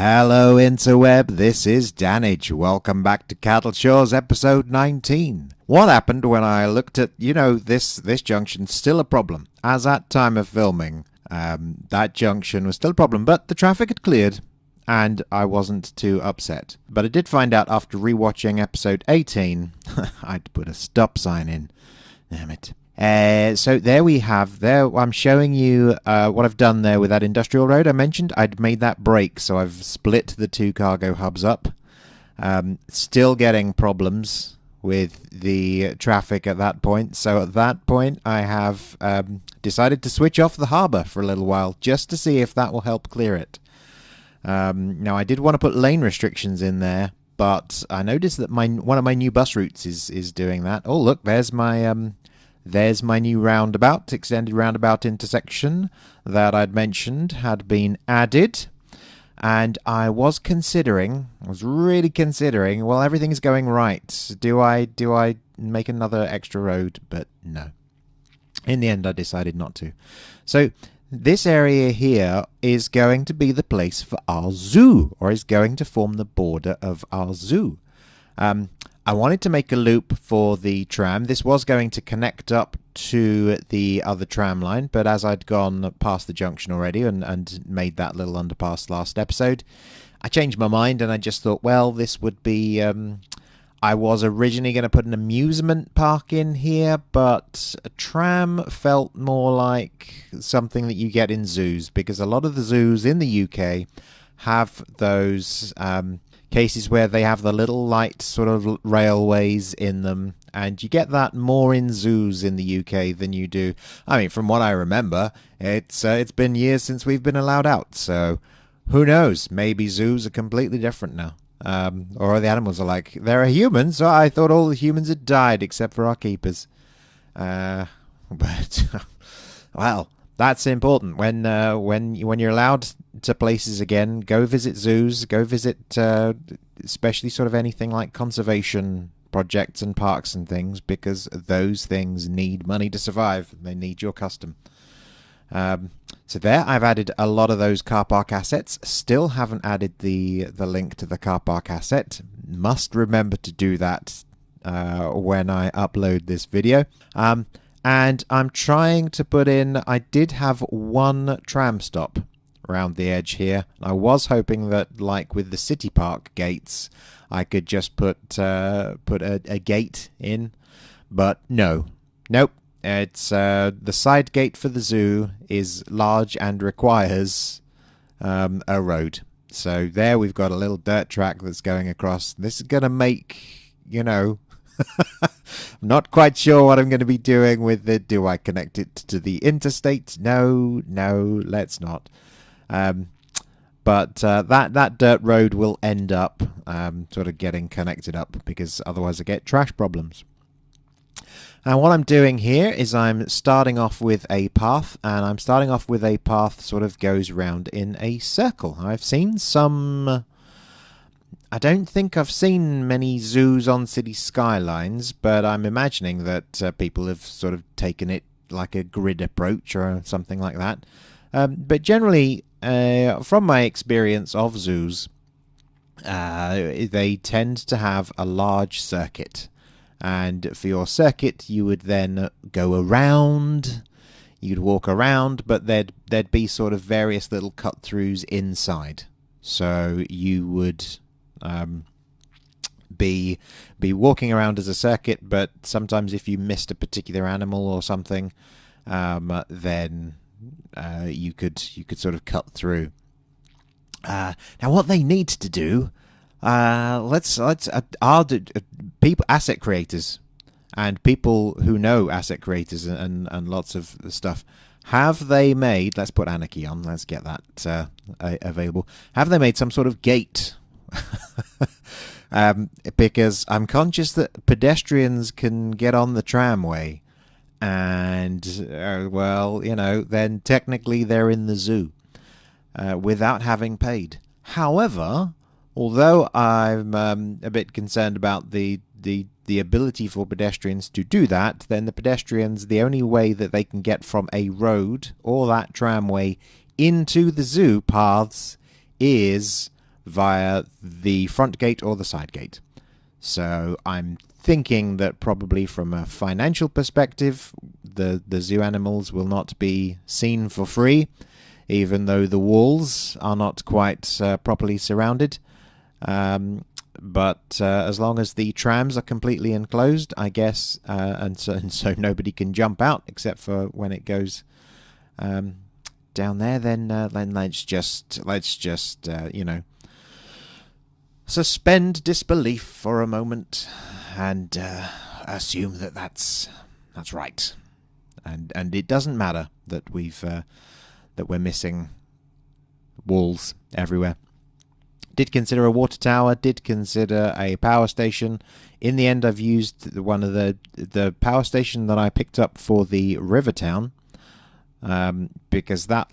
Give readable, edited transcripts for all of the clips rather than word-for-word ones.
Hello interweb, this is Dannage. Welcome back to Cattle Shores episode 19. What happened when I looked at, this junction's still a problem. As at time of filming, that junction was still a problem, but the traffic had cleared and I wasn't too upset. But I did find out after rewatching episode 18, I'd put a stop sign in. Damn it. So there we have, I'm showing you what I've done there with that industrial road. I mentioned I'd made that break, so I've split the two cargo hubs up. Still getting problems with the traffic at that point. So at that point, I have decided to switch off the harbour for a little while, just to see if that will help clear it. Now, I did want to put lane restrictions in there, but I noticed that one of my new bus routes is doing that. Oh, look, there's my new roundabout, extended roundabout intersection that I'd mentioned had been added. And I was really considering, well, everything's going right. Do I make another extra road? But no. In the end, I decided not to. So this area here is going to be the place for our zoo, or is going to form the border of our zoo. I wanted to make a loop for the tram. This was going to connect up to the other tram line, but as I'd gone past the junction already and made that little underpass last episode, I changed my mind and I just thought, well, this would be... I was originally going to put an amusement park in here, but a tram felt more like something that you get in zoos, because a lot of the zoos in the UK have those... cases where they have the little light sort of railways in them, and you get that more in zoos in the UK than you do. I mean, from what I remember, it's been years since we've been allowed out, so who knows? Maybe zoos are completely different now. Or the animals are like, there are humans, so I thought all the humans had died except for our keepers. But, well... That's important. When you're allowed to places again, go visit zoos, go visit especially sort of anything like conservation projects and parks and things, because those things need money to survive. They need your custom. So there, I've added a lot of those car park assets. Still haven't added the link to the car park asset. Must remember to do that when I upload this video. And I'm trying to put in, I did have one tram stop around the edge here. I was hoping that, like with the city park gates, I could just put a gate in, but no. Nope. It's the side gate for the zoo is large and requires a road. So there we've got a little dirt track that's going across. This is going to make, I'm not quite sure what I'm going to be doing with it. Do I connect it to the interstate? No, let's not. But that dirt road will end up sort of getting connected up, because otherwise I get trash problems. And what I'm doing here is I'm starting off with a path, and I'm starting off with a path sort of goes round in a circle. I've seen some... I don't think I've seen many zoos on city skylines, but I'm imagining that people have sort of taken it like a grid approach or something like that. But generally, from my experience of zoos, they tend to have a large circuit. And for your circuit, you would then go around, you'd walk around, but there'd be sort of various little cut-throughs inside. So you would... be walking around as a circuit, but sometimes if you missed a particular animal or something, then you could sort of cut through. Now, what they need to do, people, asset creators, and people who know asset creators and lots of stuff. Have they made? Let's put Anarchy on. Let's get that available. Have they made some sort of gate? Because I'm conscious that pedestrians can get on the tramway, and then technically they're in the zoo without having paid. However, although I'm a bit concerned about the ability for pedestrians to do that, then the only way that they can get from a road or that tramway into the zoo paths is via the front gate or the side gate. So I'm thinking that probably from a financial perspective, the zoo animals will not be seen for free, even though the walls are not quite properly surrounded. But as long as the trams are completely enclosed, I guess, and so nobody can jump out except for when it goes down there, then let's just suspend disbelief for a moment and assume that that's right, and it doesn't matter that we're missing walls everywhere. Did consider a water tower, did consider a power station. In the end, I've used one of the power station that I picked up for the river town, because that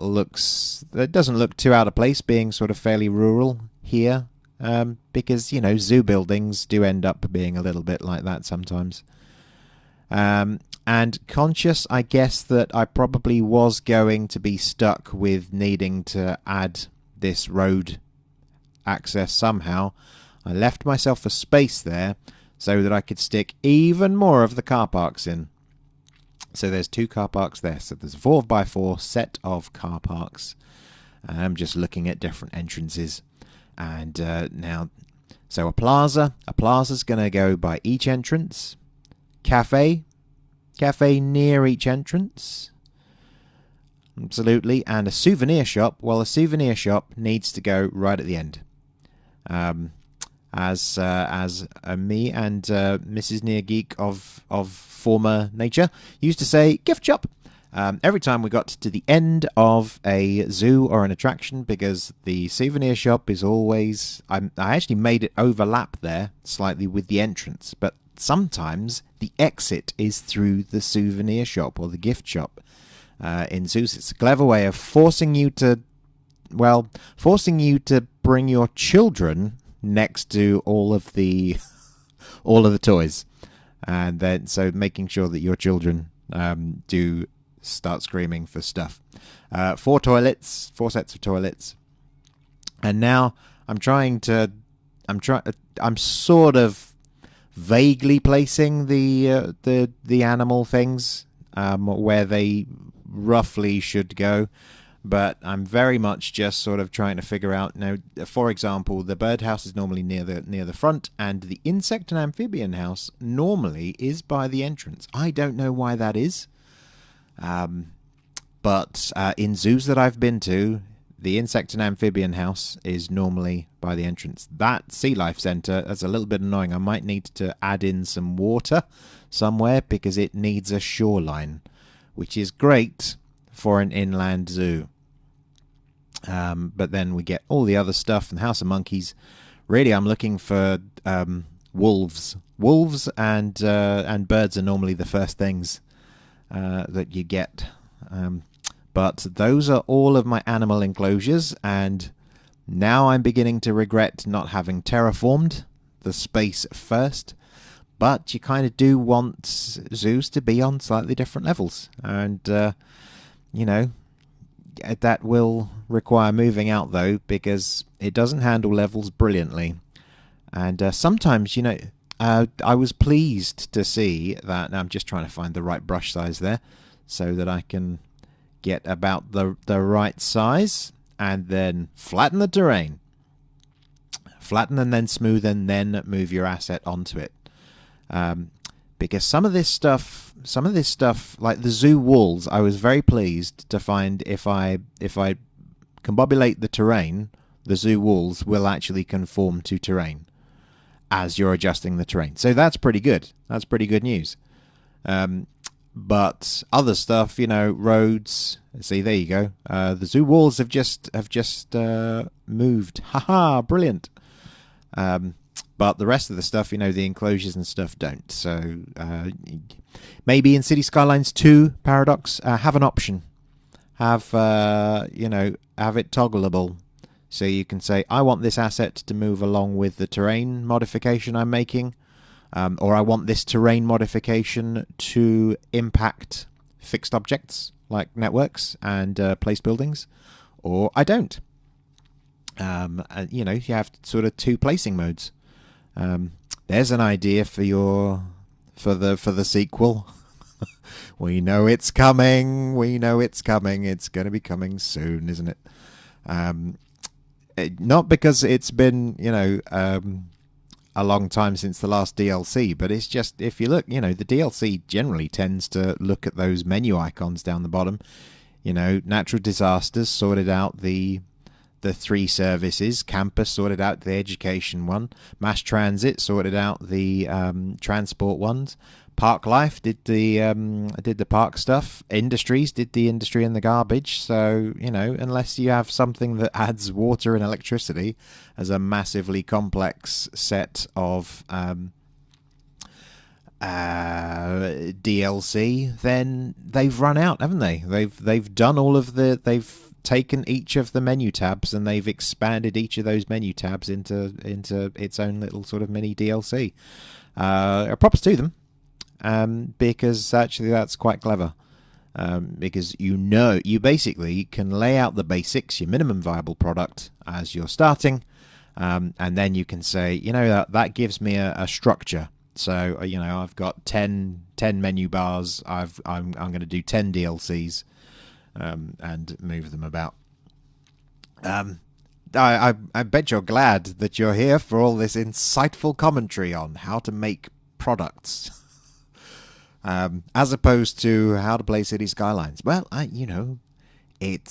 doesn't look too out of place, being sort of fairly rural here. Because, zoo buildings do end up being a little bit like that sometimes. And conscious, I guess, that I probably was going to be stuck with needing to add this road access somehow, I left myself a space there so that I could stick even more of the car parks in. So there's 2 car parks there. So there's a 4x4 set of car parks. I'm just looking at different entrances. And now, so a plaza's going to go by each entrance. Cafe near each entrance. Absolutely. And a souvenir shop, well, a souvenir shop needs to go right at the end. As me and Mrs. Near Geek of former nature used to say, gift shop. Every time we got to the end of a zoo or an attraction, because the souvenir shop is always... I actually made it overlap there slightly with the entrance, but sometimes the exit is through the souvenir shop or the gift shop. In zoos, it's a clever way of forcing you to bring your children next to all of the toys, and then so making sure that your children do start screaming for stuff. 4 sets of toilets, and now I'm sort of vaguely placing the animal things where they roughly should go, but I'm very much just sort of trying to figure out now. For example, the birdhouse is normally near the front, and the insect and amphibian house normally is by the entrance. I don't know why that is, but in zoos that I've been to, the insect and amphibian house is normally by the entrance. That sea life centre, that's a little bit annoying. I might need to add in some water somewhere because it needs a shoreline, which is great for an inland zoo. But then we get all the other stuff and House of Monkeys. Really, I'm looking for wolves. Wolves and birds are normally the first things that you get. But those are all of my animal enclosures, and now I'm beginning to regret not having terraformed the space first. But you kind of do want zoos to be on slightly different levels, and that will require moving out, though, because it doesn't handle levels brilliantly. And sometimes, I was pleased to see that. Now I'm just trying to find the right brush size there so that I can get about the right size, and then flatten the terrain. Flatten and then smooth, and then move your asset onto it. Because some of this stuff, like the zoo walls, I was very pleased to find if I combobulate the terrain, the zoo walls will actually conform to terrain as you're adjusting the terrain. So that's pretty good. That's pretty good news. But other stuff, roads. See, there you go. The zoo walls have just moved. Haha, brilliant. But the rest of the stuff, the enclosures and stuff don't. So maybe in City Skylines 2 Paradox, have an option. Have have it toggleable, so you can say, I want this asset to move along with the terrain modification I'm making, or I want this terrain modification to impact fixed objects like networks and place buildings, or I don't. And, you know, you have sort of two placing modes. There's an idea for the sequel. We know it's coming. We know it's coming. It's going to be coming soon, isn't it? Not because it's been, you know, a long time since the last DLC, but it's just, if you look, you know, the DLC generally tends to look at those menu icons down the bottom. You know, natural disasters sorted out the 3 services. Campus sorted out the education one. Mass transit sorted out the transport ones. Park life did the park stuff. Industries did the industry and the garbage. So, you know, unless you have something that adds water and electricity as a massively complex set of DLC, then they've run out, haven't they? They've done all of they've taken each of the menu tabs and they've expanded each of those menu tabs into its own little sort of mini DLC. Props to them, because actually that's quite clever. Because you basically can lay out the basics, your minimum viable product as you're starting, and then you can say, you know, that gives me a structure. So, you know, I've got 10 menu bars. I'm going to do 10 DLCs. And move them about. I bet you're glad that you're here for all this insightful commentary on how to make products, as opposed to how to play City Skylines. Well, you know, it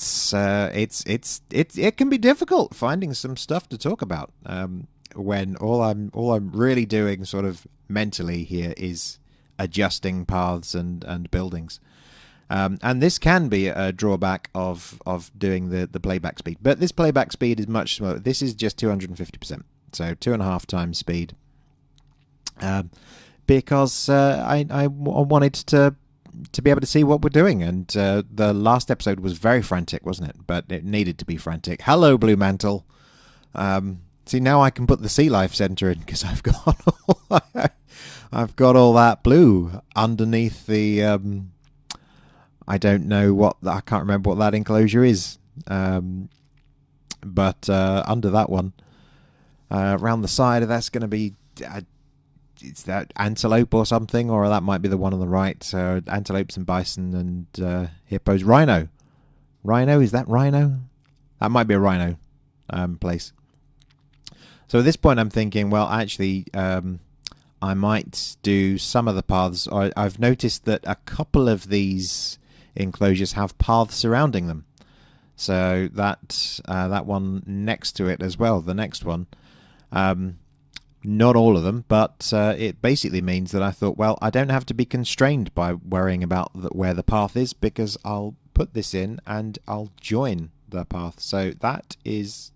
can be difficult finding some stuff to talk about when all I'm really doing sort of mentally here is adjusting paths and buildings. And this can be a drawback of doing the playback speed. But this playback speed is much smaller. This is just 250%. So 2.5 times speed. Because I wanted to be able to see what we're doing. And the last episode was very frantic, wasn't it? But it needed to be frantic. Hello, Blue Mantle. See, now I can put the Sea Life Center in because I've got all that blue underneath the... I don't know I can't remember what that enclosure is. But under that one, around the side, that's going to be, it's that antelope or something, or that might be the one on the right. So antelopes and bison and hippos. Rhino. Rhino, is that rhino? That might be a rhino place. So at this point I'm thinking, well, actually, I might do some of the paths. I've noticed that a couple of these enclosures have paths surrounding them, so that one next to it as well, the next one, not all of them, but it basically means that I thought, well, I don't have to be constrained by worrying about where the path is, because I'll put this in and I'll join the path. So that is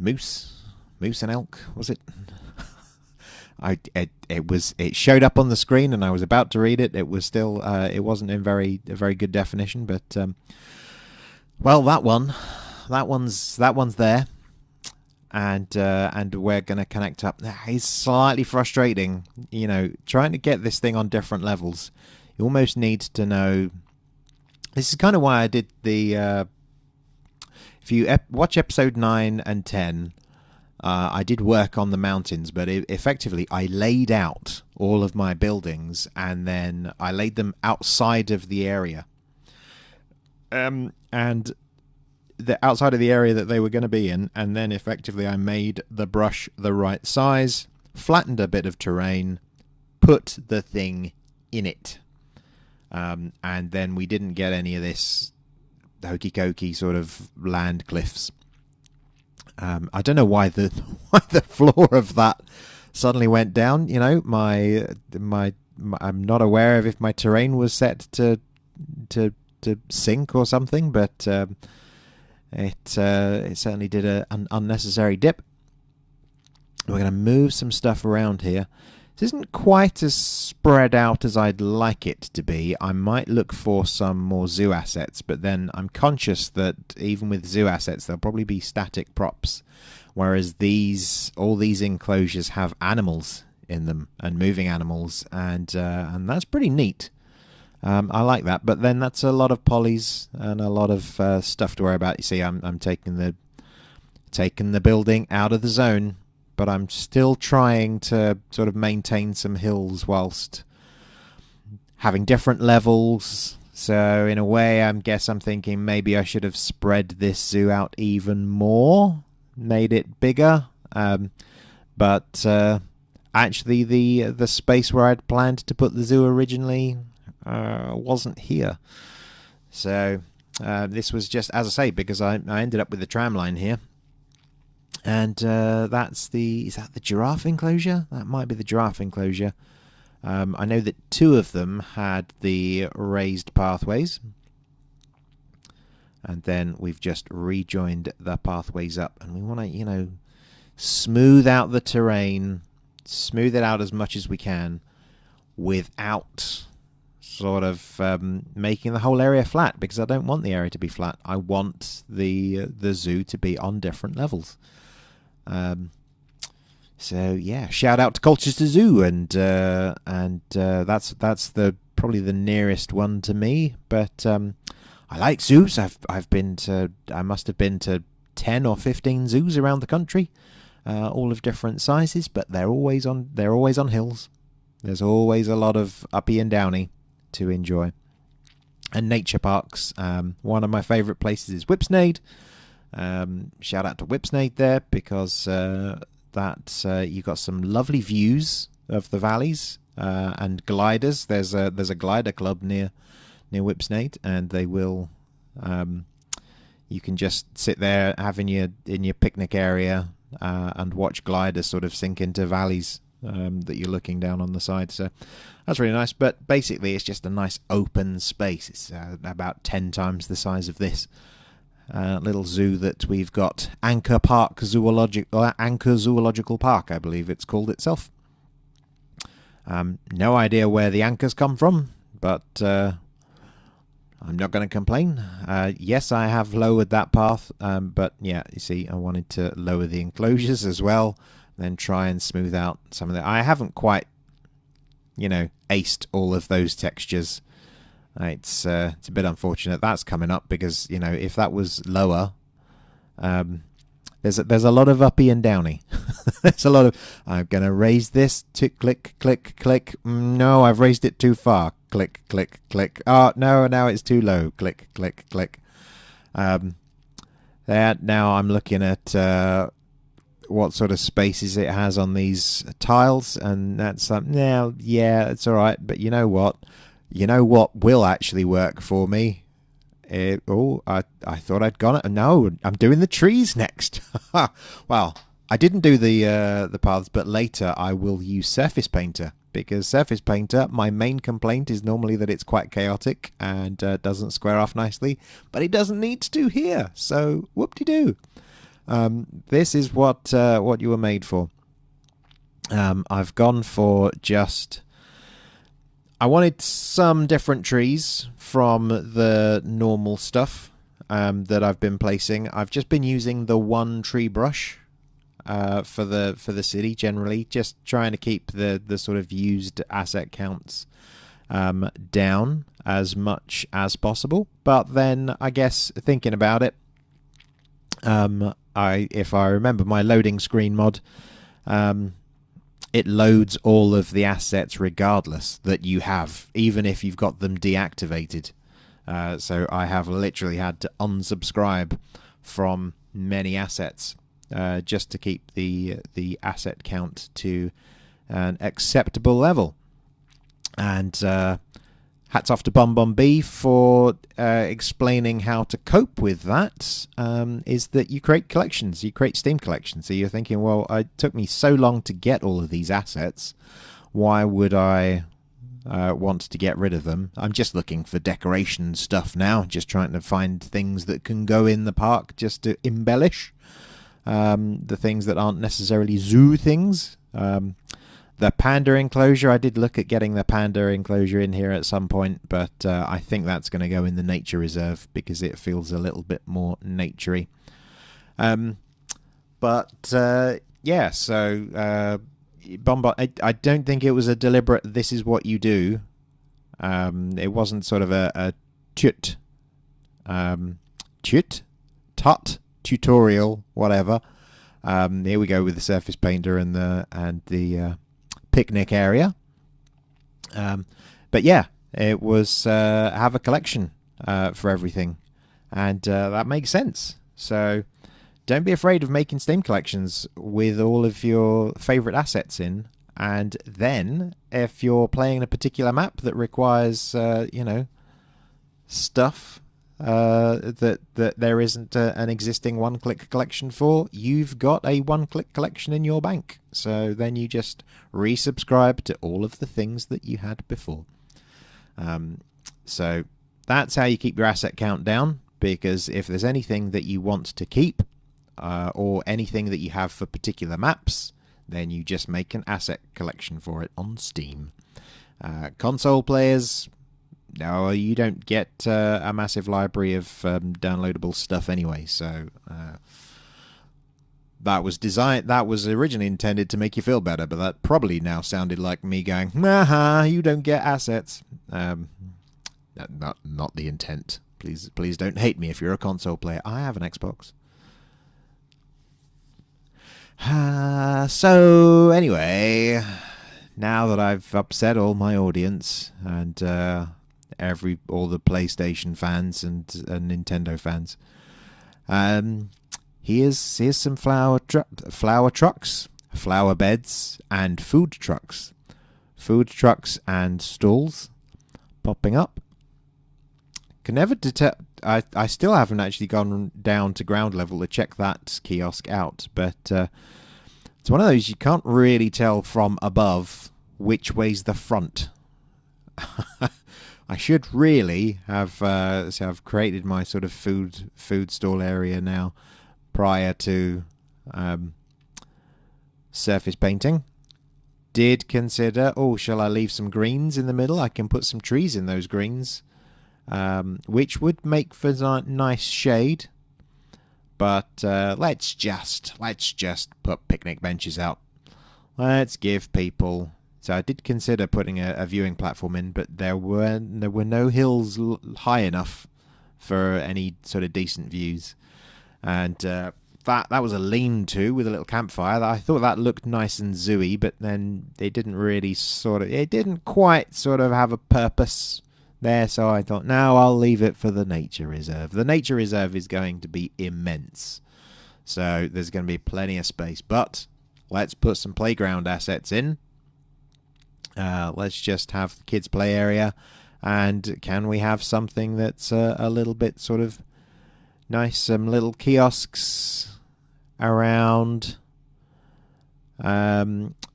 moose and elk, was it? It showed up on the screen and I was about to read it. It was still it wasn't in a very good definition, but well, that one's there, and we're going to connect up. It's slightly frustrating, you know, trying to get this thing on different levels. You almost need to know. This is kind of why I did the. If you watch episode 9 and 10. I did work on the mountains, but effectively I laid out all of my buildings and then I laid them outside of the area. And the outside of the area that they were going to be in, and then effectively I made the brush the right size, flattened a bit of terrain, put the thing in it. And then we didn't get any of this hokey-cokey sort of land cliffs. I don't know why the floor of that suddenly went down. You know, I'm not aware of if my terrain was set to sink or something, but it certainly did an unnecessary dip. We're going to move some stuff around here. This isn't quite as spread out as I'd like it to be. I might look for some more zoo assets, but then I'm conscious that even with zoo assets, there'll probably be static props, whereas all these enclosures have animals in them and moving animals, and that's pretty neat. I like that, but then that's a lot of polys and a lot of stuff to worry about. You see, I'm taking the building out of the zone, but I'm still trying to sort of maintain some hills whilst having different levels. So in a way, I'm thinking maybe I should have spread this zoo out even more, made it bigger. But actually, the space where I'd planned to put the zoo originally wasn't here. So this was just, as I say, because I ended up with the tram line here. And is that the giraffe enclosure? That might be the giraffe enclosure. I know that two of them had the raised pathways. And then we've just rejoined the pathways up. And we want to, smooth out the terrain, smooth it out as much as we can without sort of making the whole area flat, because I don't want the area to be flat. I want the zoo to be on different levels. So yeah, shout out to Colchester Zoo, and that's probably the nearest one to me. But I like zoos. I must have been to 10 or 15 zoos around the country, all of different sizes, but they're always on hills. There's always a lot of uppy and downy to enjoy. And nature parks. One of my favourite places is Whipsnade. Shout out to Whipsnade there, because you've got some lovely views of the valleys and gliders. There's a glider club near Whipsnade, and they will. You can just sit there, in your picnic area, and watch gliders sort of sink into valleys that you're looking down on the side. So that's really nice. But basically, it's just a nice open space. It's about 10 times the size of this little zoo that we've got. Anchor Zoological Park, I believe it's called itself. No idea where the anchors come from, but I'm not going to complain. Yes, I have lowered that path, but yeah, you see, I wanted to lower the enclosures as well, then try and smooth out some of that. I haven't quite, aced all of those textures. It's a bit unfortunate that's coming up, because if that was lower, there's a lot of uppy and downy. There's a lot of, I'm going to raise this to click, click, click. No, I've raised it too far. Click, click, click. Oh, no, now it's too low. Click, click, click. Now I'm looking at what sort of spaces it has on these tiles, and that's now, yeah, it's all right. But you know what? Will actually work for me? I thought I'd gone. No, I'm doing the trees next. Well, I didn't do the paths, but later I will use Surface Painter, because Surface Painter, my main complaint is normally that it's quite chaotic and doesn't square off nicely, but it doesn't need to here. So whoop-de-doo. This is what you were made for. I've gone for just. I wanted some different trees from the normal stuff that I've been placing. I've just been using the one tree brush for the city generally, just trying to keep the sort of used asset counts down as much as possible. But then I guess thinking about it, if I remember my loading screen mod, it loads all of the assets regardless that you have, even if you've got them deactivated. So I have literally had to unsubscribe from many assets just to keep the asset count to an acceptable level. And hats off to BombomB for explaining how to cope with that. Is that you create collections, you create Steam collections. So you're thinking, well, it took me so long to get all of these assets. Why would I want to get rid of them? I'm just looking for decoration stuff now, just trying to find things that can go in the park just to embellish the things that aren't necessarily zoo things. The panda enclosure, I did look at getting the panda enclosure in here at some point, but I think that's going to go in the nature reserve because it feels a little bit more naturey. Yeah, so Bombom, I don't think it was a deliberate, this is what you do. It wasn't sort of a tut, tut tutorial, whatever. Here we go with the surface painter and the picnic area. But yeah, it was have a collection for everything, and that makes sense. So don't be afraid of making Steam collections with all of your favorite assets in. And then, if you're playing a particular map that requires, stuff that there isn't an existing one-click collection for, you've got a one-click collection in your bank. So then you just resubscribe to all of the things that you had before. So that's how you keep your asset count down, because if there's anything that you want to keep, or anything that you have for particular maps, then you just make an asset collection for it on Steam. Console players, no, you don't get a massive library of downloadable stuff anyway. So that was originally intended to make you feel better, but that probably now sounded like me going, "Aha, you don't get assets." Not the intent. Please don't hate me if you're a console player. I have an Xbox. So anyway, now that I've upset all my audience and all the PlayStation fans and Nintendo fans, here's some flower trucks, flower beds, and food trucks and stalls popping up. Can never detect. I still haven't actually gone down to ground level to check that kiosk out, but it's one of those you can't really tell from above which way's the front. I should really have I've created my sort of food stall area now prior to surface painting. Did consider, shall I leave some greens in the middle? I can put some trees in those greens. Which would make for nice shade, but let's just put picnic benches out. Let's give people. So I did consider putting a viewing platform in, but there were no hills high enough for any sort of decent views, and that was a lean-to with a little campfire. I thought that looked nice and zooey, but then it didn't quite sort of have a purpose there, so I thought, now I'll leave it for the nature reserve. The nature reserve is going to be immense, so there's going to be plenty of space, but let's put some playground assets in. Let's just have the kids play area, and can we have something that's a little bit sort of nice, some little kiosks around,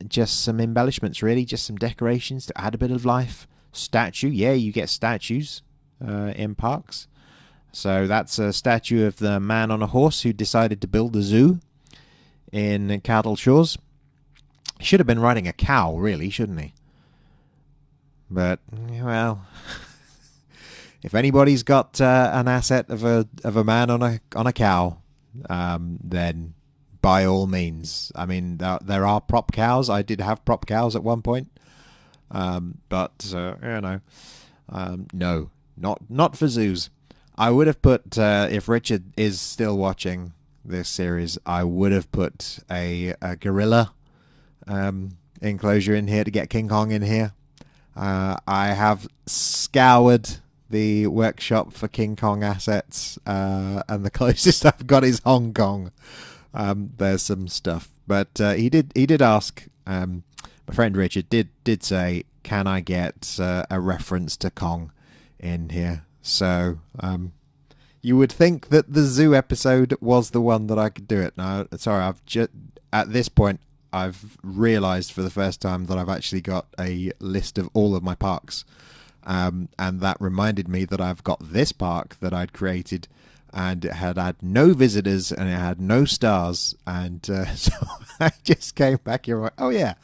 just some embellishments really, just some decorations to add a bit of life. Statue, yeah, you get statues in parks. So that's a statue of the man on a horse who decided to build a zoo in Cattle Shores. Should have been riding a cow, really, shouldn't he? But, well, if anybody's got an asset of a man on a cow, then by all means. I mean, there are prop cows. I did have prop cows at one point. But no, not for zoos. I would have put, if Richard is still watching this series, I would have put a gorilla enclosure in here to get King Kong in here. I have scoured the workshop for King Kong assets, and the closest I've got is Hong Kong. There's some stuff, but he did ask. My friend Richard did say, can I get a reference to Kong in here? So you would think that the zoo episode was the one that I could do it. Now, sorry, at this point, I've realised for the first time that I've actually got a list of all of my parks. And that reminded me that I've got this park that I'd created, and it had no visitors and it had no stars. And so I just came back here and went, oh yeah.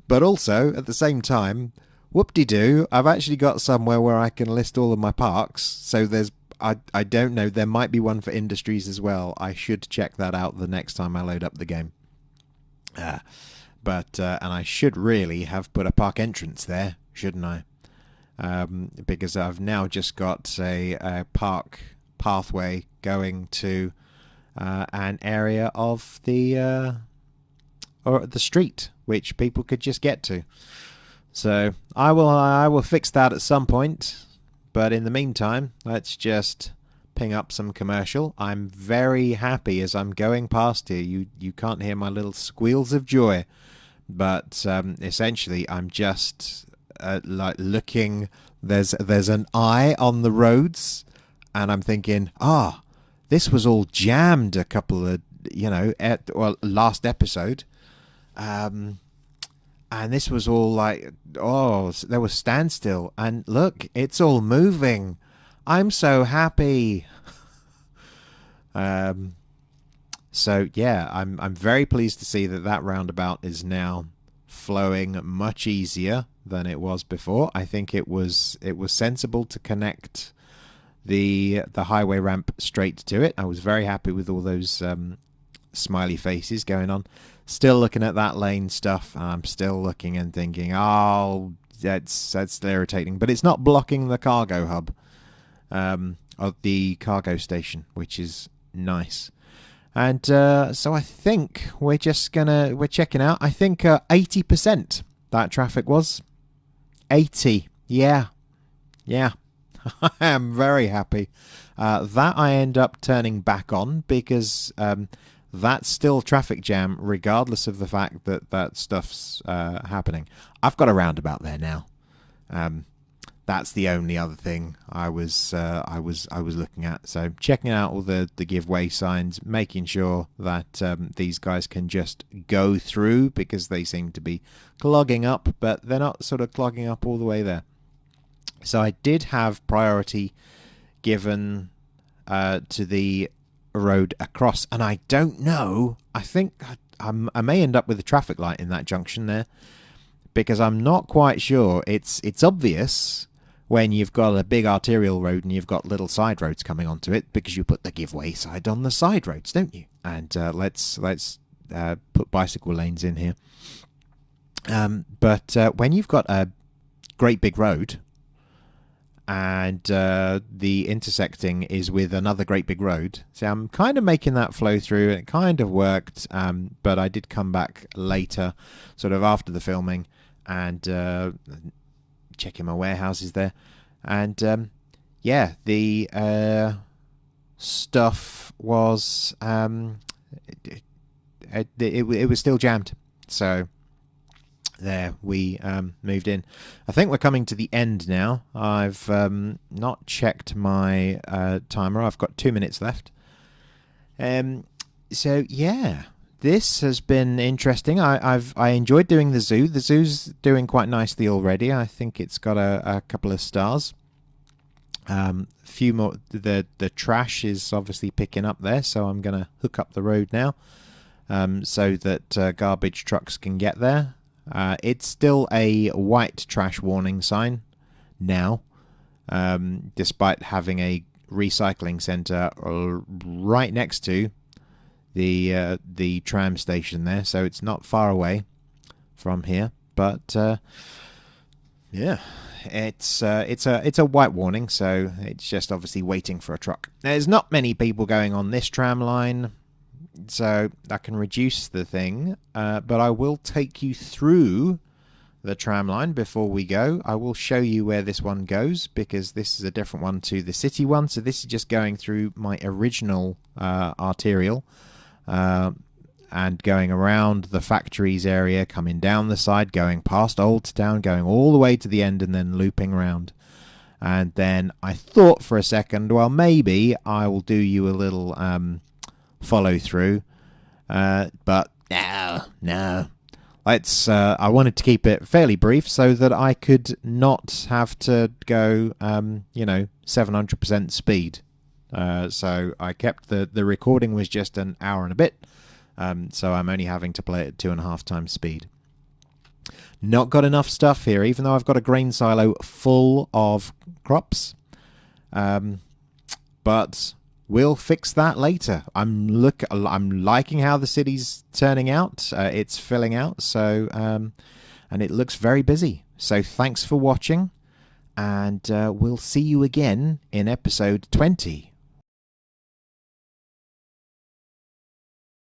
But also, at the same time, whoop-de-doo, I've actually got somewhere where I can list all of my parks. So I don't know, there might be one for industries as well. I should check that out the next time I load up the game. And I should really have put a park entrance there, shouldn't I? because I've now just got a park pathway going to an area of the street which people could just get to. So I will fix that at some point. But in the meantime, let's just ping up some commercial. I'm very happy as I'm going past here. You can't hear my little squeals of joy, but essentially I'm just like looking. There's an eye on the roads, and I'm thinking, this was all jammed a couple of last episode. And this was all like, there was standstill. And look, it's all moving. I'm so happy. So yeah, I'm very pleased to see that roundabout is now flowing much easier than it was before. I think it was sensible to connect the highway ramp straight to it. I was very happy with all those smiley faces going on. Still looking at that lane stuff, and I'm still looking and thinking, that's irritating. But it's not blocking the cargo hub of the cargo station, which is nice. And so I think we're checking out. I think 80% that traffic was 80. Yeah. I am very happy. That I end up turning back on because that's still traffic jam, regardless of the fact that stuff's happening. I've got a roundabout there now. That's the only other thing I was looking at. So checking out all the give way signs, making sure that these guys can just go through, because they seem to be clogging up, but they're not sort of clogging up all the way there. So I did have priority given to the road across, and I don't know, I think I may end up with a traffic light in that junction there, because I'm not quite sure. It's obvious when you've got a big arterial road and you've got little side roads coming onto it, because you put the giveaway side on the side roads, don't you? And let's put bicycle lanes in here. But when you've got a great big road and the intersecting is with another great big road, so I'm kind of making that flow through, and it kind of worked, but I did come back later, sort of after the filming, and checking my warehouses there, and the stuff was it was still jammed. So there we moved in. I think we're coming to the end now. I've not checked my timer. I've got 2 minutes left. So yeah, this has been interesting. I enjoyed doing the zoo. The zoo's doing quite nicely already. I think it's got a couple of stars. Few more. The trash is obviously picking up there, so I'm going to hook up the road now, so that garbage trucks can get there. It's still a white trash warning sign now, despite having a recycling centre right next to the tram station there, so it's not far away from here. But yeah, it's a white warning, so it's just obviously waiting for a truck. There's not many people going on this tram line, so I can reduce the thing, but I will take you through the tram line before we go. I will show you where this one goes, because this is a different one to the city one. So this is just going through my original arterial, and going around the factories area, coming down the side, going past Old Town, going all the way to the end, and then looping round. And then I thought for a second, well, maybe I will do you a little follow through, but no. Let's. I wanted to keep it fairly brief so that I could not have to go 700% speed. So I kept the recording was just an hour and a bit, so I'm only having to play it at 2.5 times speed. Not got enough stuff here, even though I've got a grain silo full of crops, but we'll fix that later. I'm liking how the city's turning out. It's filling out, so and it looks very busy. So thanks for watching, and we'll see you again in episode 20.